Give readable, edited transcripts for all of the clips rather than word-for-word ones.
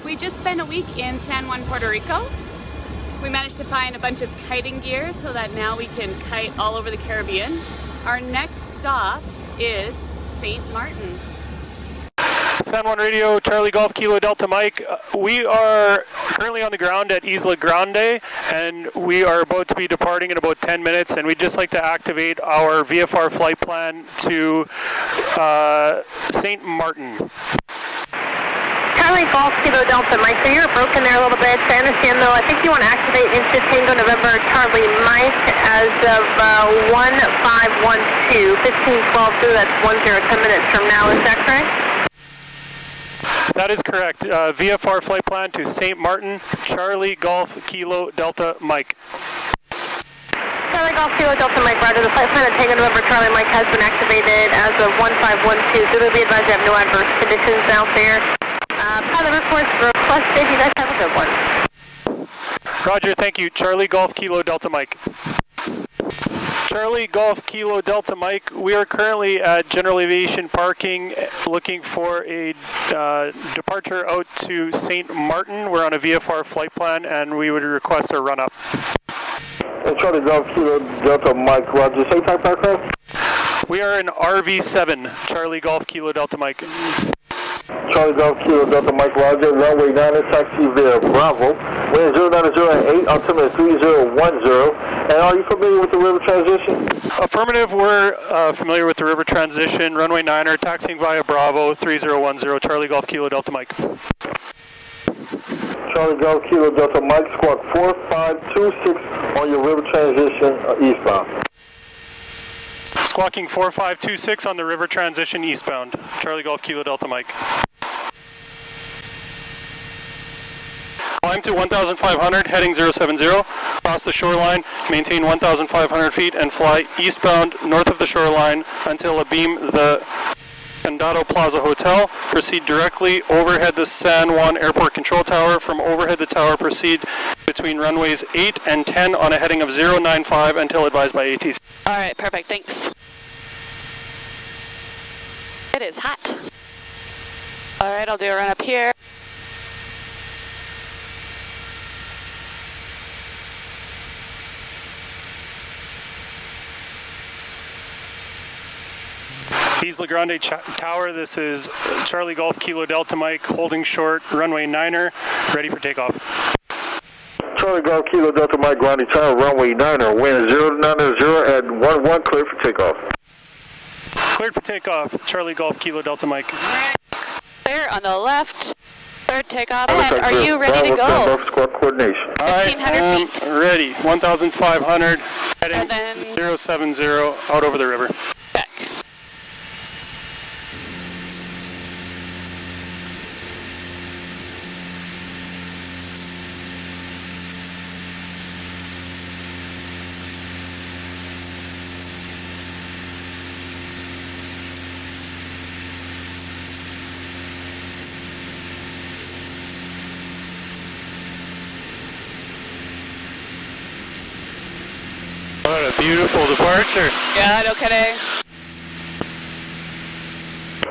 We just spent a week in San Juan, Puerto Rico. We managed to find a bunch of kiting gear so that now we can kite all over the Caribbean. Our next stop is St. Martin. San Juan Radio, Charlie Golf Kilo Delta Mike. We are currently on the ground at Isla Grande, and we are about to be departing in about 10 minutes, and we'd just like to activate our VFR flight plan to St. Martin. Charlie Golf Kilo Delta Mike, so you're broken there a little bit. I understand though, I think you want to activate into Tango November Charlie Mike as of 1512 through, that's 10 minutes from now, is that correct? That is correct. VFR flight plan to St. Martin, Charlie Golf Kilo Delta Mike. Charlie Golf Kilo Delta Mike, roger. The flight plan at Tango November Charlie Mike has been activated as of 1512. So be advised you have no adverse conditions out there. Pilot reports requested. You guys have a good one. Roger, thank you. Charlie Golf Kilo Delta Mike. Charlie Golf Kilo Delta Mike, we are currently at General Aviation Parking looking for a departure out to St. Martin. We're on a VFR flight plan and we would request a run-up. Charlie Golf Kilo Delta Mike, roger. Same type aircraft? We are in RV7, Charlie Golf Kilo Delta Mike. Charlie Golf Kilo Delta Mike, roger. Runway 9, taxi via Bravo. Wind 090 at 8, altimeter 3010. And are you familiar with the river transition? Affirmative, we're familiar with the river transition. Runway 9er, taxiing via Bravo 3010, Charlie Golf Kilo Delta Mike. Charlie Golf Kilo Delta Mike, Squak 4526 on your river transition eastbound. Squawking 4526 on the river transition eastbound, Charlie Golf Kilo Delta Mike. Climb to 1,500, heading 070, cross the shoreline, maintain 1,500 feet, and fly eastbound north of the shoreline until abeam the Condado Plaza Hotel. Proceed directly overhead the San Juan Airport Control Tower. From overhead the tower, proceed between runways 8 and 10 on a heading of 095 until advised by ATC. All right, perfect, thanks. It is hot. All right, I'll do a run up here. Isla Grande Tower, this is Charlie Golf Kilo Delta Mike, holding short, runway 9er, ready for takeoff. Charlie Golf Kilo Delta Mike, Grande Tower, runway 9er, wind 090 at 11, clear for takeoff. Cleared for takeoff, Charlie Golf Kilo Delta Mike. Clear on the left, third takeoff, and are you ready to go? Squad coordination. All right, 1,500 feet. Ready, 1,500, heading And then 070, out over the river. back. What a beautiful departure. Yeah, no kidding.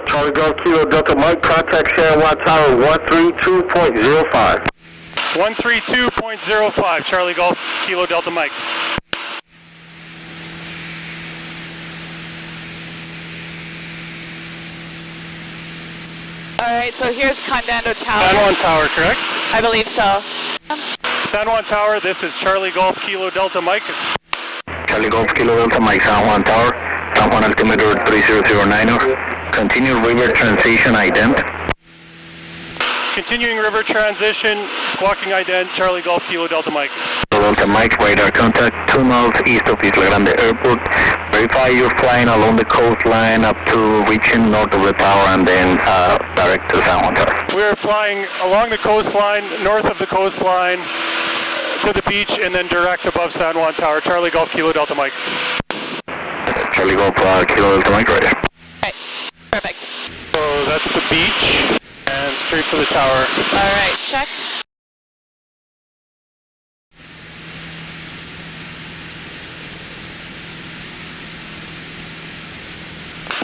Charlie Golf Kilo Delta Mike, contact San Juan Tower 132.05. 132.05, Charlie Golf Kilo Delta Mike. All right, so here's Condado Tower. San Juan Tower, correct? I believe so. San Juan Tower, this is Charlie Golf Kilo Delta Mike. Charlie Golf Kilo Delta Mike, San Juan Tower, San Juan altimeter 3009, continue river transition ident. Continuing river transition, squawking ident, Charlie Golf Kilo Delta Mike. Delta Mike, radar contact 2 miles east of Isla Grande Airport. Verify you're flying along the coastline up to reaching north of the tower and then direct to San Juan Tower. We're flying along the coastline, north of the coastline, to the beach, and then direct above San Juan Tower. Charlie Golf Kilo Delta Mike. Charlie Golf Kilo Delta Mike, right. Okay, perfect. So that's the beach, and straight for the tower. All right, check.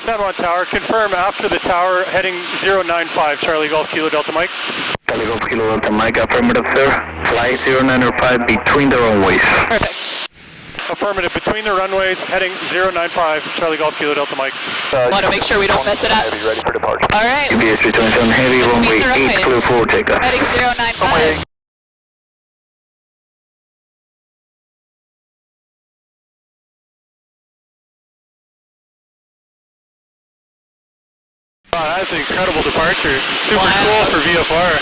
San Juan Tower, confirm after the tower, heading 095, Charlie Golf Kilo Delta Mike. Charlie Golf Kilo Delta Mike, affirmative sir. Fly 095 between the runways. Perfect. Affirmative, between the runways, heading 095, Charlie Golf Kilo Delta Mike. Want to make sure we don't mess it up. Heavy, ready for departure. All right. UBS 327 Heavy, runway 8, clear for takeoff. Heading 095. Wow, that's an incredible departure. Super cool for VFR.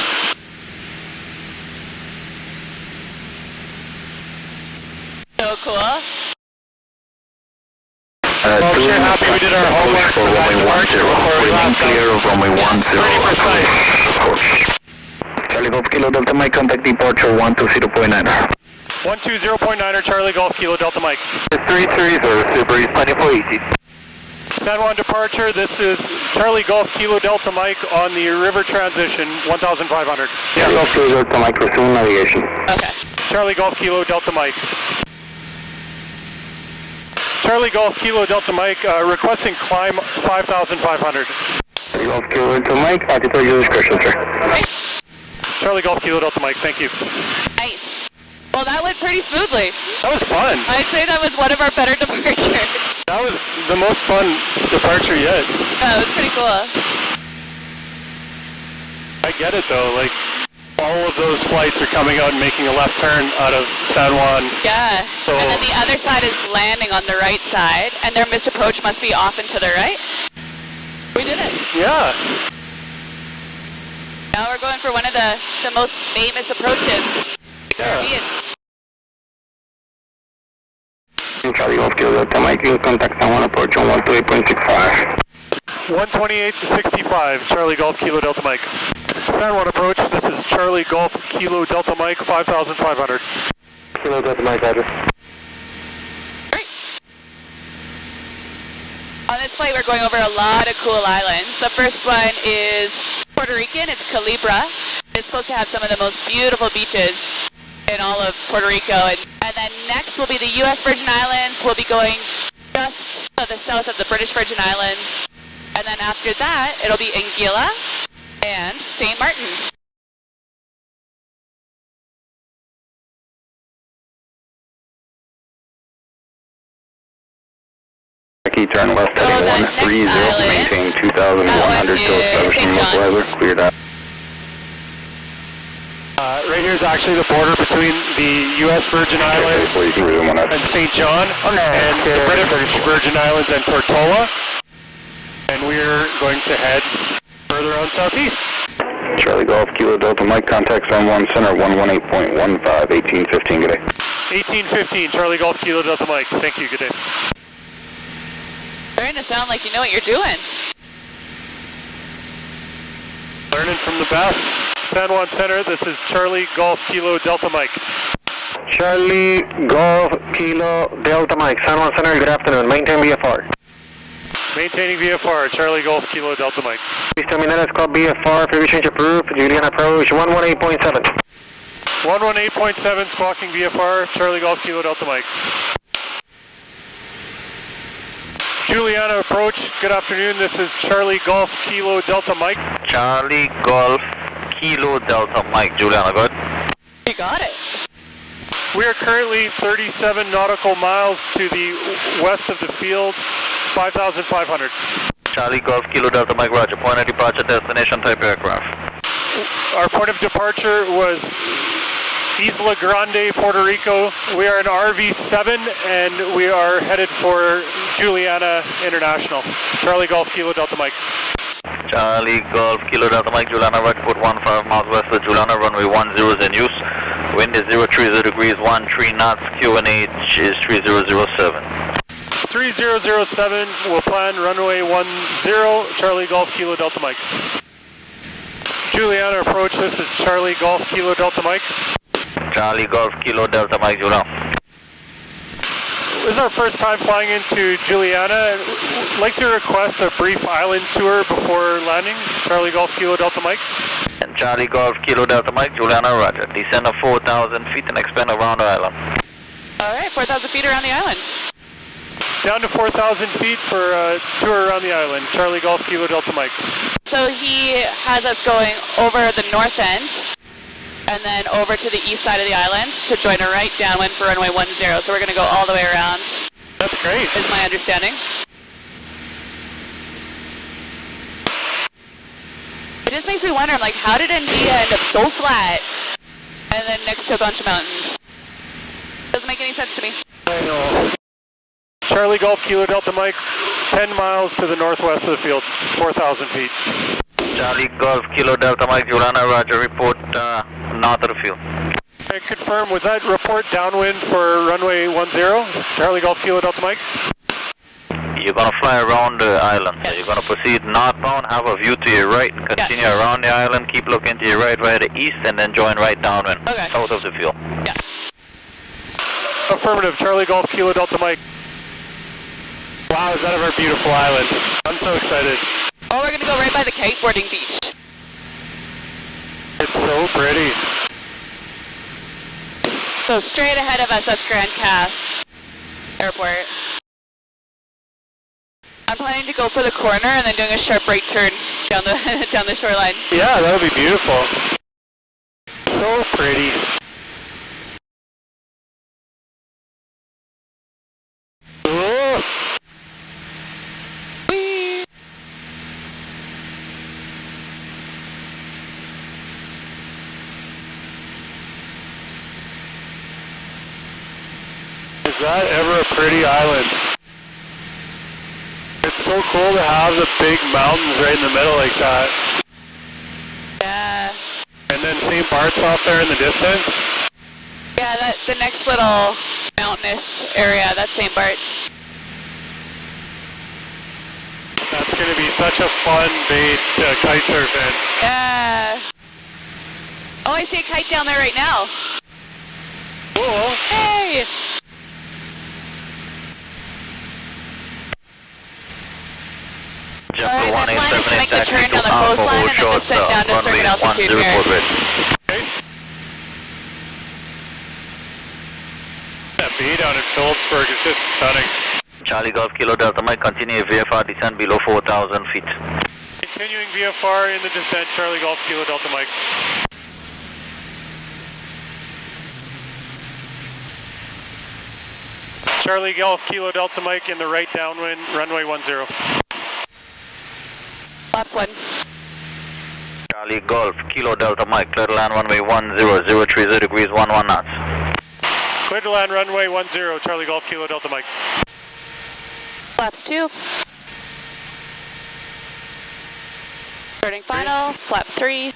So cool. Well, I'm sure happy we did our homework for that departure before we left. Clear of runway 10. Pretty precise. Charlie Golf Kilo Delta Mike, contact departure 120.9. 120.9er Charlie Golf Kilo Delta Mike. 330, Super East, planning for easy. San Juan departure, this is Charlie Golf Kilo Delta Mike on the river transition, 1,500. Charlie Golf Kilo Delta Mike, resume navigation. Okay. Charlie Golf Kilo Delta Mike. Charlie Golf Kilo Delta Mike, requesting climb 5,500. Charlie Golf Kilo Delta Mike, attitude your discretion, sir. Okay. Charlie Golf Kilo Delta Mike, thank you. Nice. Well, that went pretty smoothly. That was fun. I'd say that was one of our better departures. That was the most fun departure yet. Yeah, it was pretty cool. I get it though, like all of those flights are coming out and making a left turn out of San Juan. Yeah. So, and then the other side is landing on the right side, and their missed approach must be off and to the right. We did it. yeah. Now we're going for one of the most famous approaches. Yeah. Charlie Golf Kilo Delta Mike, you contact San Juan Approach on 128.65. 128.65, Charlie Golf Kilo Delta Mike. San Juan Approach, this is Charlie Golf Kilo Delta Mike, 5,500. Kilo Delta Mike, Roger. Great. On this flight, we're going over a lot of cool islands. The first one is Puerto Rican, it's Calibra. It's supposed to have some of the most beautiful beaches in all of Puerto Rico. And then next will be the U.S. Virgin Islands. We'll be going just to the south of the British Virgin Islands. And then after that, it'll be Anguilla and St. Maarten. Key turn left heading 130, maintain 2,100 till establishing local weather, cleared out. Right here is actually the border between the U.S. Virgin Islands and St. John, and the British Virgin Islands and Tortolla. And we're going to head further on southeast. Charlie Golf Kilo Delta Mike, contact San Juan Center 118.15, 1815, good day. 1815, Charlie Golf Kilo Delta Mike. Thank you, good day. Starting to sound like you know what you're doing. Learning from the best. San Juan Center, this is Charlie Golf Kilo Delta Mike. Charlie Golf Kilo Delta Mike, San Juan Center, good afternoon. Maintain VFR. Maintaining VFR, Charlie Golf Kilo Delta Mike. Please tell me that it's called VFR, preview change approved, Julian approach 118.7. 118.7, squawking VFR, Charlie Golf Kilo Delta Mike. Juliana approach, good afternoon, this is Charlie Golf Kilo Delta Mike. Charlie Golf Kilo Delta Mike, Juliana, good. You got it. We are currently 37 nautical miles to the west of the field, 5,500. Charlie Golf Kilo Delta Mike, roger. Point of departure, destination, type aircraft. Our point of departure was Isla Grande, Puerto Rico. We are in RV7 and we are headed for Juliana International. Charlie Golf Kilo Delta Mike. Charlie Golf Kilo Delta Mike, Juliana, right, put 15 miles west of Juliana, runway 10 is in use. Wind is 030 degrees, 13 knots, QNH is 3007. 3007, we'll plan runway 10, Charlie Golf Kilo Delta Mike. Juliana approach, this is Charlie Golf Kilo Delta Mike. Charlie Golf Kilo Delta Mike, Juliana. This is our first time flying into Juliana. I'd like to request a brief island tour before landing. Charlie Golf Kilo Delta Mike. And Charlie Golf Kilo Delta Mike, Juliana, roger. Descend of 4,000 feet and expand around the island. All right, 4,000 feet around the island. down to 4,000 feet for a tour around the island. Charlie Golf Kilo Delta Mike. So he has us going over the north end and then over to the east side of the island to join a right downwind for runway 10. So we're going to go all the way around. That's great. Is my understanding. It just makes me wonder, like, how did India end up so flat and then next to a bunch of mountains? Doesn't make any sense to me. I know. Charlie Golf Kilo Delta Mike, 10 miles to the northwest of the field, 4,000 feet. Charlie Golf Kilo Delta Mike, Juliana, Roger, report north of the field. I confirm, was that report downwind for runway 10? Charlie Golf Kilo Delta Mike? You're going to fly around the island. Yes. So you're going to proceed northbound, have a view to your right, continue around the island, keep looking to your right, via the east, and then join right downwind, south of the field. Yeah. Affirmative, Charlie Golf Kilo Delta Mike. Wow, is that our beautiful island? I'm so excited. Oh, we're going to go right by the kiteboarding beach. It's so pretty. So straight ahead of us, that's Grand Cass Airport. I'm planning to go for the corner and then doing a sharp right turn down the down the shoreline. Yeah, that would be beautiful. So pretty. Oh. Is that ever a pretty island? It's so cool to have the big mountains right in the middle like that. Yeah. And then St. Bart's off there in the distance. Yeah, the next little mountainous area, that's St. Bart's. That's going to be such a fun bait to kite surf in. Yeah. Oh, I see a kite down there right now. Cool. Hey! Alright, my plan is to make the turn down the coastline and then descend down to circuit altitude here. Okay. That bay down in Phillipsburg is just stunning. Charlie Golf Kilo Delta Mike, continue VFR descent below 4,000 feet. Continuing VFR in the descent, Charlie Golf Kilo Delta Mike. Charlie Golf Kilo Delta Mike in the right downwind, runway 10. Flaps 1. Charlie Golf Kilo Delta Mike, clear to land runway 10, 030 degrees 11 knots. Clear to land runway 10, Charlie Golf Kilo Delta Mike. Flaps 2. Starting final, flap 3.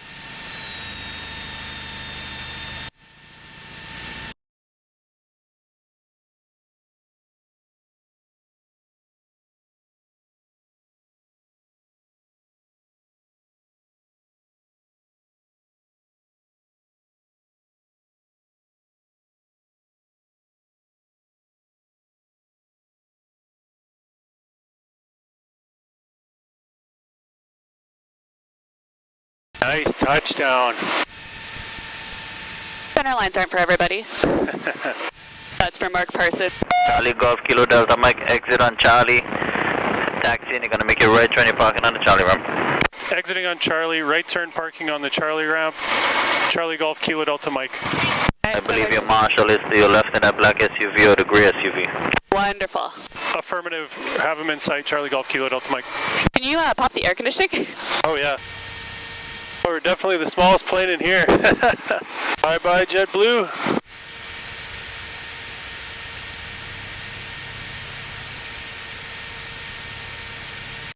Nice touchdown. Center lines aren't for everybody. That's for Mark Parson. Charlie Golf Kilo Delta Mike, exit on Charlie. Taxi, and you're going to make your right turn, you're parking on the Charlie ramp. Exiting on Charlie, right turn parking on the Charlie ramp. Charlie Golf Kilo Delta Mike. I believe your marshal is to your left in that black SUV or the gray SUV. Wonderful. Affirmative, have him in sight, Charlie Golf Kilo Delta Mike. Can you pop the air conditioning? Oh yeah. We're definitely the smallest plane in here. Bye-bye, JetBlue.